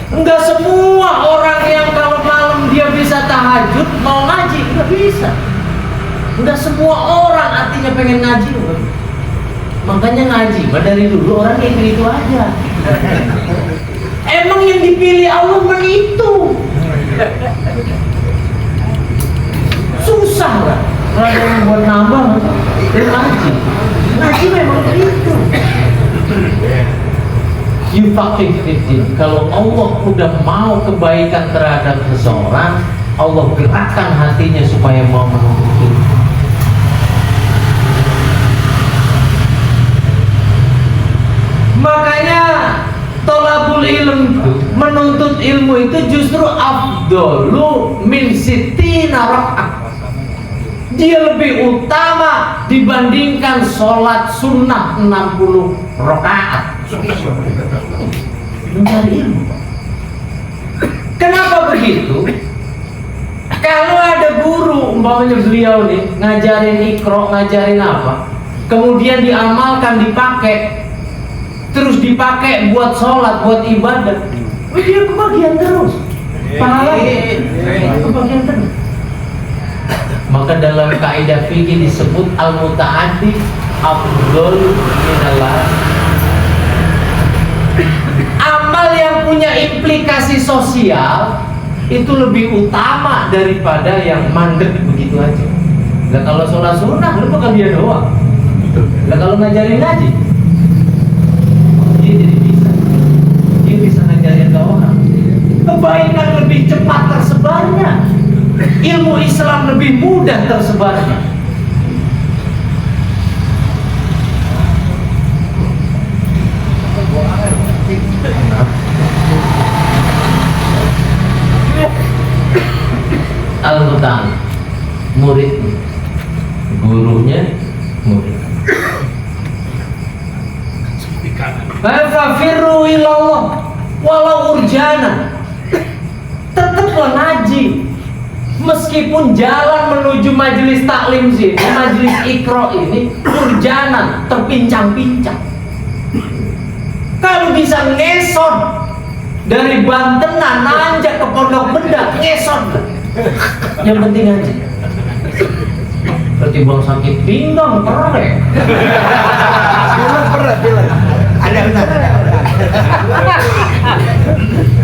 [SPEAKER 4] Enggak semua orang yang kalau malam dia bisa tahajud mau ngaji, enggak bisa. Enggak semua orang artinya pengen ngaji. Makanya ngaji, dari dulu orang itu aja. Emang yang dipilih Allah itu susah lah. Kalau yang buat nambah, ngaji. Ngaji memang itu. Yufaqih fiddin. Kalau Allah udah mau kebaikan terhadap seseorang, Allah gerakkan hatinya supaya mau menuntut ilmu. Makanya tolabul ilm itu, menuntut ilmu itu justru afdolu min sittina rakaat. Dia lebih utama dibandingkan sholat sunnah 60 rakaat. Mencari ilmu. Kenapa begitu? Kalau ada guru, umpamanya beliau nih ngajarin Iqra, ngajarin apa, kemudian diamalkan, dipakai, terus dipakai buat sholat, buat ibadah, dia kebagian terus pahalanya, kebagian terus. Maka dalam kaidah fikih disebut al-muta'addi afdhal minallah. Amal yang punya implikasi sosial itu lebih utama daripada yang mandek begitu aja. Nah kalau sholat sunnah lu bakal dia doang. Nah kalau ngajarin ngaji, dia jadi bisa. Dia bisa ngajarin ke orang. Kebaikan lebih cepat tersebarnya. Ilmu Islam lebih mudah tersebarnya. satu tangan, muridnya, gurunya, murid. Fafirru ilallah walau urjana. Tetaplah ngaji, meskipun jalan menuju majelis taklim sini, majelis ikro ini urjana, terpincang-pincang. Kalau bisa ngesot dari Bantenan nanjak ke Pondok Benda, ngesot. Yang penting aja. Ketimbang sakit pinggang, perek.
[SPEAKER 2] Ada benar.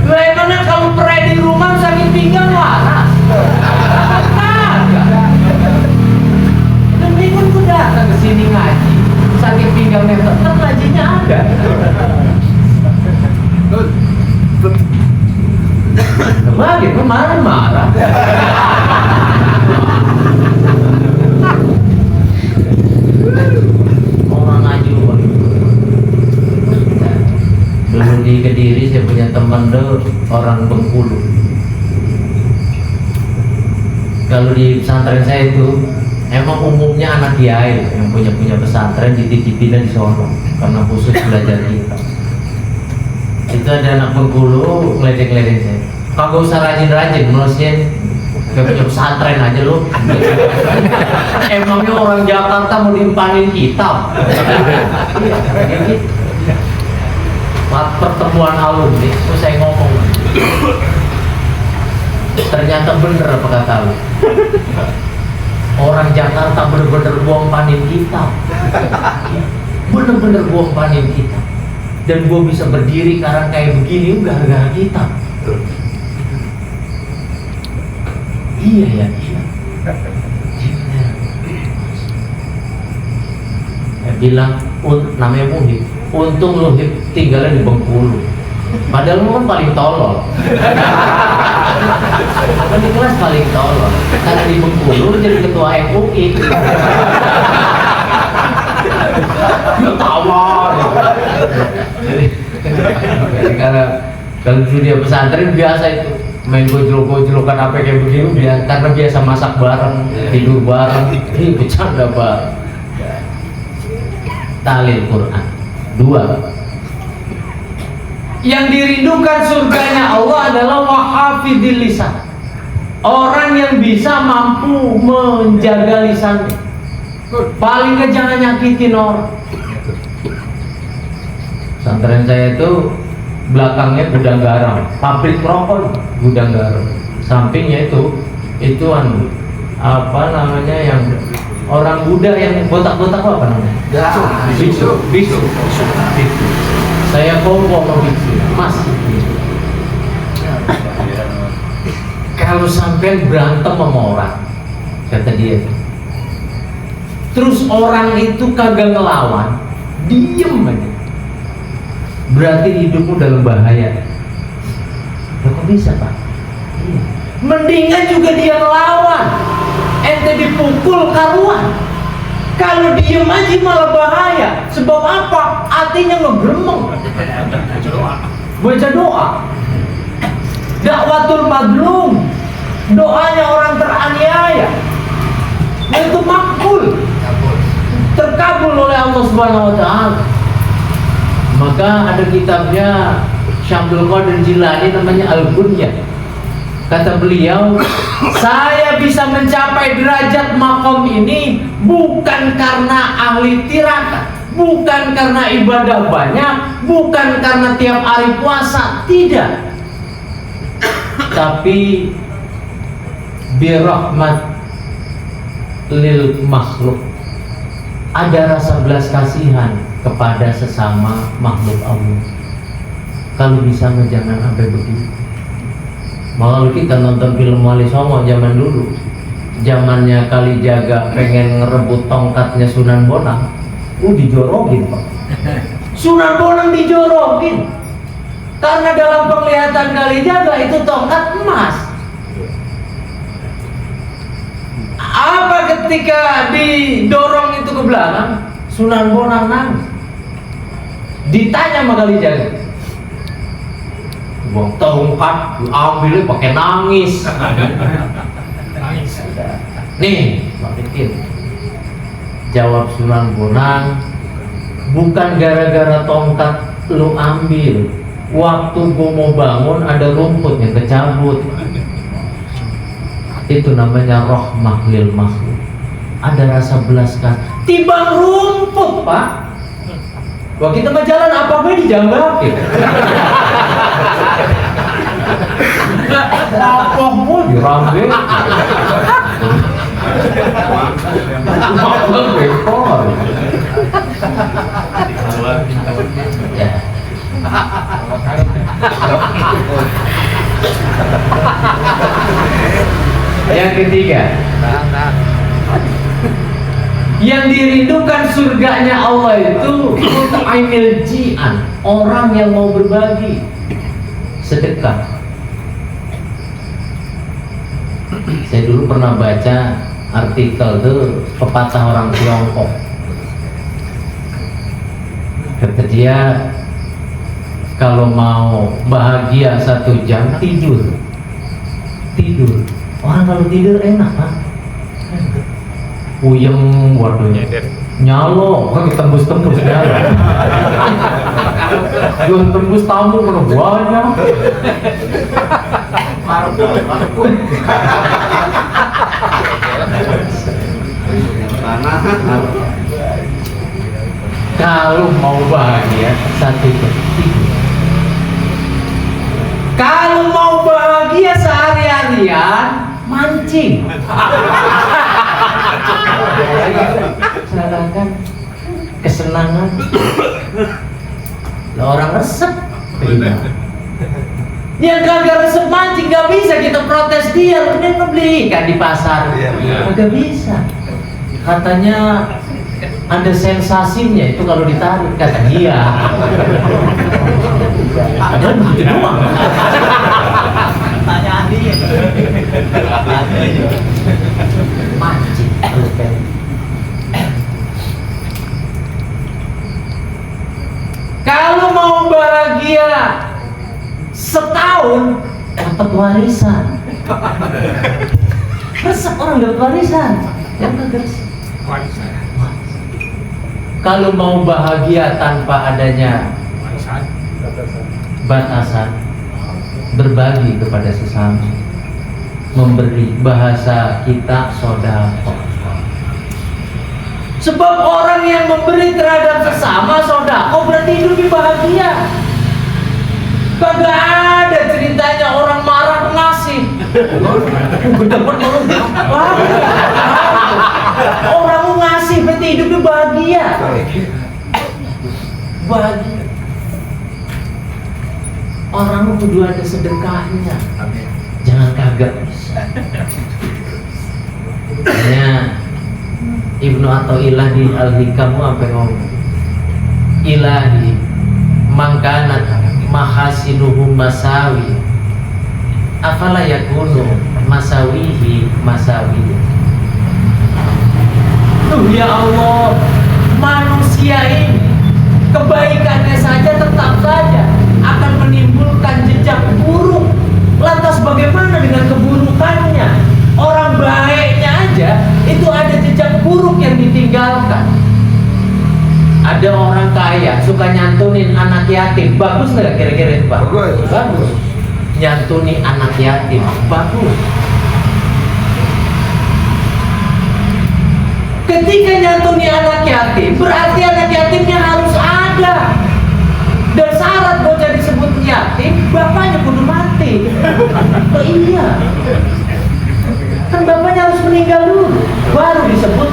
[SPEAKER 4] Bagaimana kalau perek di rumah sakit pinggang waras? Demi pun ku datang ke sini ngaji, sakit pinggangnya tetap, ngajinya ada. Kemarin kemarin marah. Orang ngaji lupa. Dulu di Kediri saya punya teman tuh orang Bengkulu. Kalau di pesantren saya itu emang umumnya anak kiai yang punya pesantren dititipin di sono karena khusus belajar kita. Itu ada anak Bengkulu ngeledek-ngeledek saya. Kagak usah rajin-rajin, melusin gak punya pesantren aja lu. Emangnya orang Jakarta mau dimpanin kitab? Iya, gitu. Pertemuan alumni, terus saya ngomong, ternyata bener apa kata lu. Orang Jakarta bener-bener buang panin kitab, bener-bener buang panin kitab. Dan gua bisa berdiri sekarang kayak begini gara-gara kitab. Iya ya, iya. Saya bilang, namanya Muhib. Untung lu tinggalnya di Bengkulu. Padahal lu kan paling tolol. Kan di kelas paling tolol. Karena di Bengkulu lu jadi ketua MUI. Dia tawar. Jadi karena kalau dunia pesantren biasa itu main gojlok-gojlokan apa kayak begini dia karena biasa masak bareng, tidur bareng, ini bercanda bareng. Talil Quran. 2. Yang dirindukan surganya Allah adalah wahafidil lisan. Orang yang bisa mampu menjaga lisannya. Paling ke jangan nyakitin orang. Pesantren saya itu belakangnya gudang garam, pabrik rokok, gudang garam. Sampingnya itu apa namanya yang orang Buddha yang botak-botak apa namanya? Bisu. Saya kongko sama bisu, Mas. Kalau sampai berantem sama orang, kata dia, terus orang itu kagak ngelawan, diem aja, berarti hidupmu dalam bahaya. Kok bisa, Pak? Iya. Mendingan juga dia ngelawan, ente dipukul karuan. Kalau diem aja malah bahaya. Sebab apa? Hatinya ngegremeng. Baca doa. Dakwatul madlum, doanya orang teraniaya, itu makbul, terkabul oleh Allah Subhanahu Wa Taala. Maka ada kitabnya Syamsul Qadir Jilani namanya Al-Bunyah. Kata beliau, saya bisa mencapai derajat makom ini bukan karena ahli tirakat, bukan karena ibadah banyak, bukan karena tiap hari puasa, tidak. Tapi birahmat lil makhluk, ada rasa belas kasihan kepada sesama makhluk Allah. Kalau bisa jangan sampai begitu. Malah kita nonton film Wali Songo zaman dulu, zamannya Kalijaga pengen ngerebut tongkatnya Sunan Bonang, dijorokin Pak. Sunan Bonang dijorokin karena dalam penglihatan Kalijaga itu tongkat emas. Apa ketika didorong itu ke belakang, Sunan Bonang nangis. Ditanya sama Kalijaga, buang tongkat, diambilnya pakai nangis. Nih, Pak Titin, jawab Sunan Bonang, bukan gara-gara tongkat lu ambil. Waktu gua mau bangun ada rumput yang kecabut. Itu namanya rahmah lil makhluk. Ada rasa belas kasih. Tibang rumput, Pak. Wah, kita mah jalan apa-apa dijambakin. Apa mau dirambil? Maklum rekor. Ya. Yang ketiga, yang dirindukan surganya Allah itu mut'aimil ji'an, orang yang mau berbagi, sedekah. Saya dulu pernah baca artikel tuh pepatah orang Tiongkok. Kata dia, kalau mau bahagia 1 jam tidur. Orang kalau tidur enak, Pak. Puyeng, waduh, nyalo, kan tembus-tembus nyalo. Yang tembus tamu mana banyak. Kalau mau bahagia 1 jam tidur. Kalau mau bahagia sehari-harian mancing. Salahkan kesenangan. Lah orang resep. Yang kagak resep mancing gak bisa kita protes dia. Dia beli ikan di pasar. Gak bisa. Katanya ada sensasinya itu kalau ditarik, kata dia. Padahal begitu doang. Tanyaan dia. Mancing. Kalau mau bahagia setahun, dapat warisan. Resep orang dapat warisan. Yang kagak resep. Kalau mau bahagia tanpa adanya batasan, berbagi kepada sesama, memberi, bahasa kita sodako. Sebab orang yang memberi terhadap sesama sodako berarti hidupnya bahagia. Kagak ada ceritanya orang marah ngasih. Orang ngasih berarti hidupnya bahagia. Bahagia. Orang kudu ada sedekahnya. Jangan kagak bisa. Hanya Ibnu Athaillah di Al-Hikam sampai ngomong, ilahi mangkanat mahasinuhu masawi afala yakunu masawihi masawi. Tuh ya Allah, manusia ini kebaikannya saja tetap saja akan menimbulkan jejak buruk. Lantas bagaimana dengan keburukannya? Orang baiknya aja itu ada jejak buruk yang ditinggalkan. Ada orang kaya suka nyantunin anak yatim, bagus nggak kira-kira itu, Pak? Bagus. Nyantuni anak yatim, bagus. Ketika nyantuni anak yatim, berarti anak yatimnya harus ada. Dan syarat bocah disebut yatim, bapaknya kudu mati. Oh iya. Kan bapaknya harus meninggal dulu, baru disebut.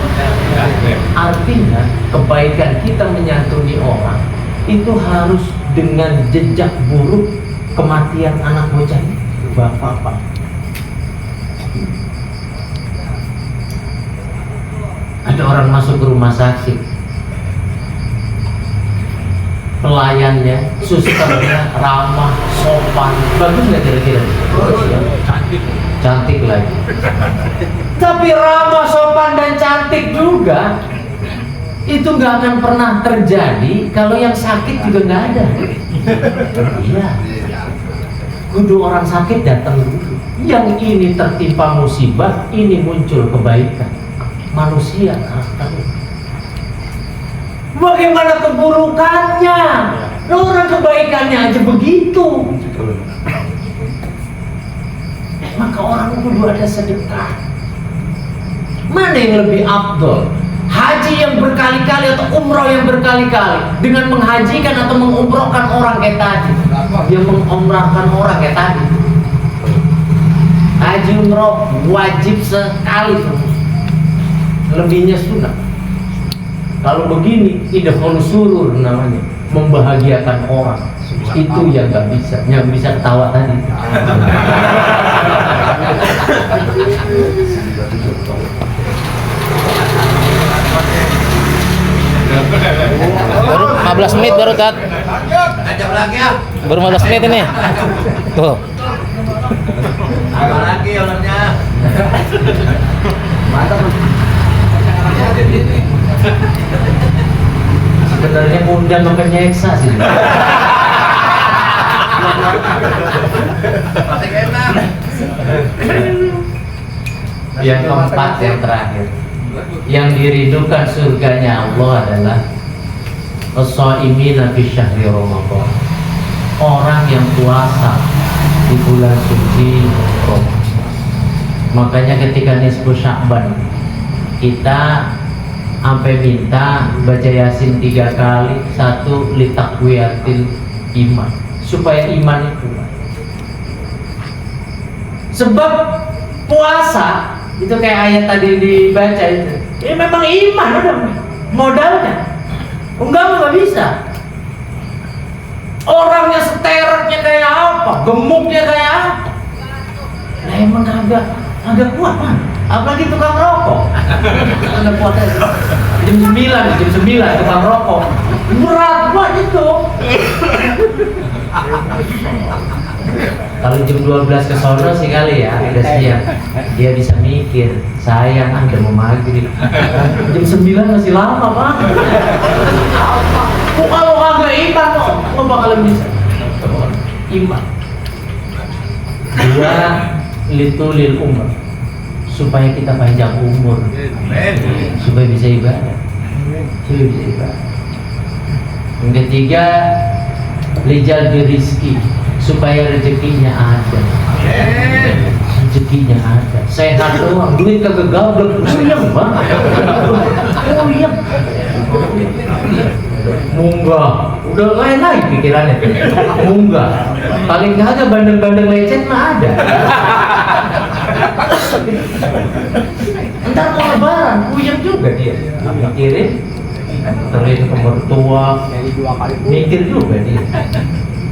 [SPEAKER 4] Artinya kebaikan kita menyantuni orang itu harus dengan jejak buruk kematian anak bocah itu, bapak. Ada orang masuk ke rumah sakit, pelayannya, susternya ramah, sopan, bagus nggak kira-kira? Cantik lagi. Tapi ramah, sopan dan cantik juga itu nggak akan pernah terjadi kalau yang sakit juga nggak ada. Iya. kudu orang sakit datang dulu. Yang ini tertimpa musibah, ini muncul kebaikan. Manusia karakter. Bagaimana keburukannya? Orang kebaikannya aja begitu. Maka orang kudu ada sedekah. Mana yang lebih afdol? Haji yang berkali-kali atau umroh yang berkali-kali dengan menghajikan atau mengumrohkan orang kayak tadi? Dia mengumrahkan orang kayak tadi. Haji umroh wajib sekali, lebihnya sunnah. Kalau begini idkhul surur namanya, membahagiakan orang. Itu yang nggak bisa, yang bisa ketawa tadi.
[SPEAKER 5] Baru 15 menit baru Tat.
[SPEAKER 2] Ajak lagi ya.
[SPEAKER 5] Baru 15 menit ini. Tuh.
[SPEAKER 2] Apa lagi olehnya?
[SPEAKER 4] Sebenarnya undang makanya eksa sih.
[SPEAKER 2] Paling enak.
[SPEAKER 4] Yang keempat, yang terakhir, yang dirindukan surganya Allah adalah as-shaimina fi syahri Ramadan. Orang yang puasa di bulan suci Ramadan. Makanya ketika nisfu Sya'ban kita sampai minta baca Yasin 3 kali, 1 litakwiyatil iman, supaya iman itu. Sebab puasa itu kayak ayat tadi dibaca itu, ya memang iman udah modalnya. Enggak bisa. Orangnya setereknya kayak apa, gemuknya kayak apa, nah emang agak kuat mah. Apalagi tukang rokok. Ada puasa jam 9 tukang rokok. Berat banget itu. Kalau jam 12 ke sono sih kali ya, udah siang. Dia bisa mikir, sayang udah mau maghrib. Jam 9 masih lama, Pak. Kok kalau kagak iman kok bakalan bisa? Iman. 2 litulil umur, supaya kita panjang umur, supaya bisa ibadah. Yang ketiga, lijal rizki, supaya rezekinya ada. Rezekinya ada. Sehat doang, duit kagak gablek, puyeng banget. Puyeng. Munggah, udah lain lagi pikirannya. Munggah, paling kagak bandeng-bandeng lecet mah ada. Entar mau lebaran, puyeng juga dia. Mikirin, anterin ke mertua, mikir juga dia.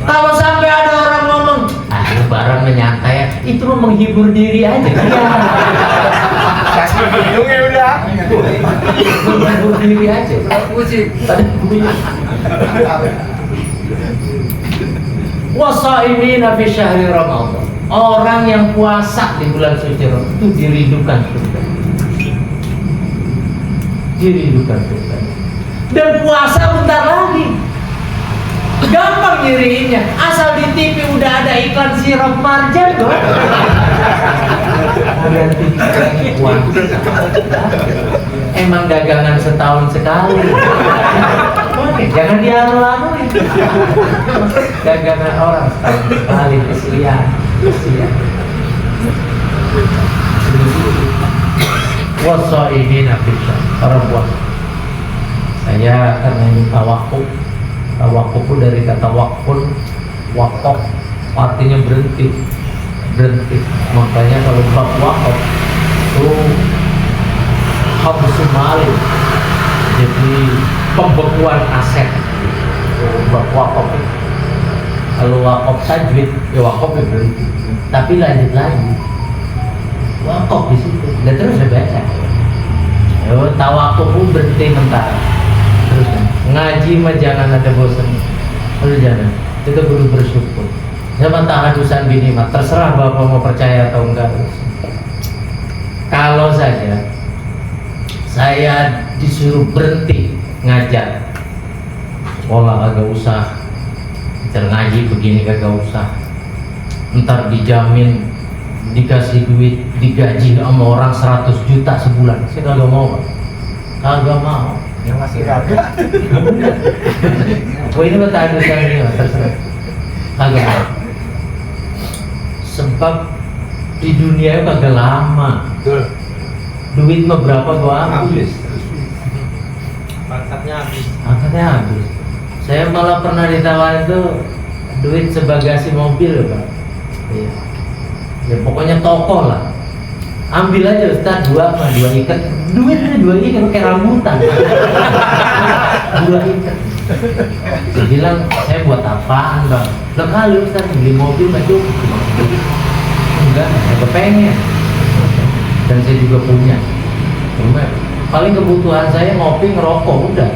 [SPEAKER 4] Kalau sampai ada orang ngomong, lebaran menyantai, itu mah menghibur diri aja.
[SPEAKER 6] Kasih hidungnya udah.
[SPEAKER 4] Menghibur diri aja.
[SPEAKER 6] Pusing.
[SPEAKER 4] Wasaimina fi syahri Ramadan. Orang yang puasa di bulan suci Ramadan itu dirindukan surga. Dirindukan surga. Dan puasa bentar lagi. Gampang nyiriinnya. Asal di TV udah ada iklan sirup marjan kok. Emang dagangan setahun sekali. Oke, jangan dialu-aluin. Dagangan orang setahun sekali, kesian. Wasaimina fi syahri Ramadan. Saya karena ini tawakuf. Tawakuf dari kata wakfun, wakaf artinya berhenti. Makanya kalau bab wakaf itu habsul malik, jadi pembekuan aset. Bab wakaf itu. Kalau wakaf tajwid, ya wakaf ya berhenti. Tapi lanjut lagi, wakaf di situ. Dan terus saya baca. Tawakuf berhenti mentara. Terus ngaji mah jangan ada bosan. Terus jangan. Kita perlu bersyukur. Sama tahadusan binimat, terserah Bapak mau percaya atau enggak. Kalau saja saya disuruh berhenti ngajar, sekolah agak usah, ngaji begini kagak usah, ntar dijamin dikasih duit, digaji sama orang 100 juta sebulan. Saya kagak mau, Pak. Kagak mau.
[SPEAKER 7] Yang masih kagak.
[SPEAKER 4] Oh ini kata ada ini, terserah. Kagak mau. Sebab di dunia itu kagak lama. Duit mah berapa gua ambil. Angkatnya habis. Saya malah pernah ditawarin tuh duit sebagasi mobil, Pak. Iya. Ya pokoknya tokoh lah. Ambil aja Ustaz, dua ikat. Duitnya 2 ikat kayak rambutan. 2 ikat. Saya bilang, saya buat apaan, Bang? Lah kali Ustaz beli mobil nggak cukup. Enggak, saya pengen. Dan saya juga punya. Cuma paling kebutuhan saya ngopi, ngerokok, udah.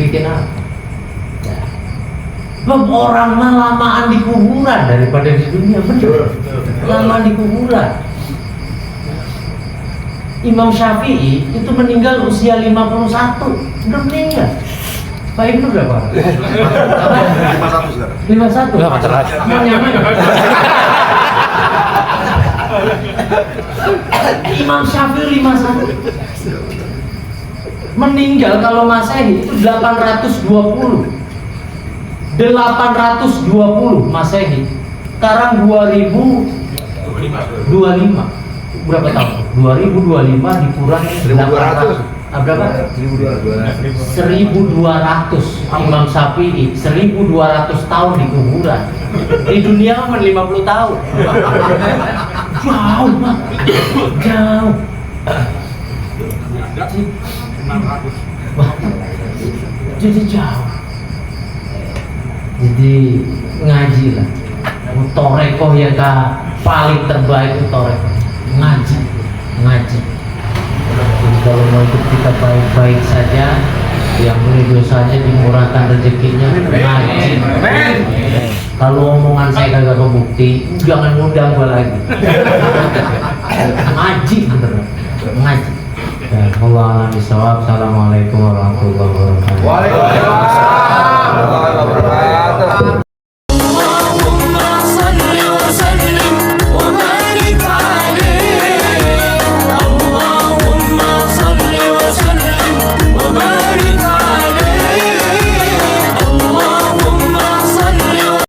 [SPEAKER 4] Bikin apa? Bang, orang mah lamaan di kuburan daripada di dunia, bener. Lamaan di kuburan. Imam Syafi'i itu meninggal usia 51, udah meninggal. Pak Ibnu berapa?
[SPEAKER 3] 51 sekarang.
[SPEAKER 4] 51.
[SPEAKER 5] Enggak masalah.
[SPEAKER 4] Mau nyaman. Imam Syafi'i 51. Meninggal kalau Masehi itu 820. 820 Masehi. Sekarang 2025. Berapa tahun? 2025 dikurangi 800. Berapa? 1200. Imam Syafi'i 1200 tahun di kuburan. Di dunia kan 50 tahun. Jauh, Pak. Jauh. Jadi jauh. Jadi ngaji lah. Torekoh yang paling terbaik itu torekoh. Ngaji. Jadi kalau mau hidup kita baik-baik saja, yang beri dosanya dimurahkan rezekinya, ngaji. Kalau omongan saya kagak kebukti, jangan ngundang gua lagi. Ngaji beneran, ngaji. Ya, Allah a'lam bishawab. Assalamualaikum warahmatullahi wabarakatuh.
[SPEAKER 6] Waalaikumsalam warahmatullahi wabarakatuh.